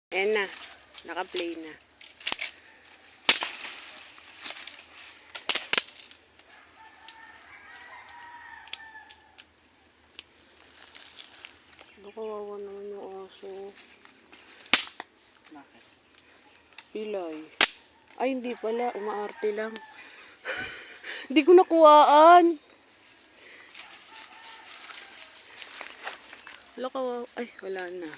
Ayan na. Naka-play na. Kawawa naman yung aso. Bakit? Pilay. Ay, hindi pala. Umaarte lang. Hindi ko nakuhaan. Wala kawawa. Ay, wala na.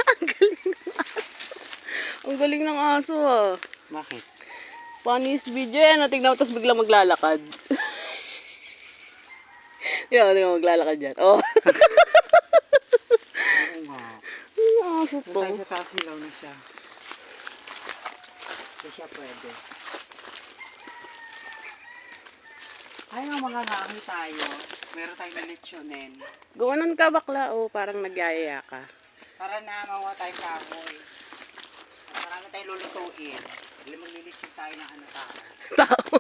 Ang galing ng aso. Ang galing ng aso ah. Bakit? Funniest video yan. Tingnan mo, tapos biglang maglalakad. Tingnan mo maglalakad dyan. Oh. Oo nga. Ang aso to. Kung tayo sa taas hilaw na siya. Hindi siya pwede. Ay, mga hangi tayo. Meron tayong nalitsyonin. Gawanan ka bakla o parang nagyayaya ka. Para na mawa tayong kahoy. At marami tayong lulutuin. Maglilitsyon tayo ng ano tao. Tao.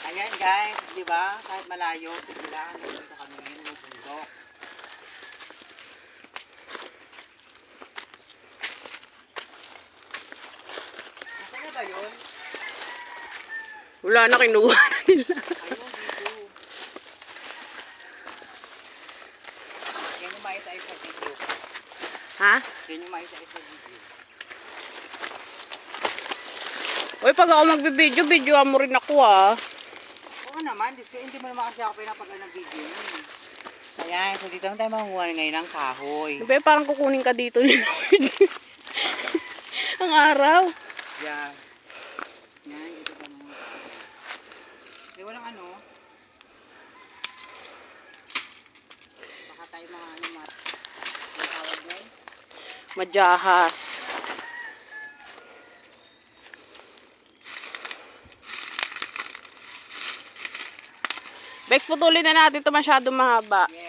Ayan guys, di ba? Kahit malayo, sige lang. Dito kami ngayon ng bundok. Nasaan na ba yun? Wala na, kinuha na nila. Ayun, dito. Yan yung mais-ayos sa video. Ha? Yan yung mais-ayos sa video. Uy, pag ako magbibideo, videoan mo rin ako ah. Oo naman, hindi mo naman kasi ako pinapagawa ng video yun. Ayan, so dito naman tayo makuha ngayon ng kahoy. Diba, parang kukunin ka dito ni Lord. Ang araw. Yan. Yan, dito tayo mga kahoy. Eh, walang ano. Baka tayo mga ano, yung tawag yan. Madyahas. Bex, putulin na natin ito, masyadong mahaba. Yes.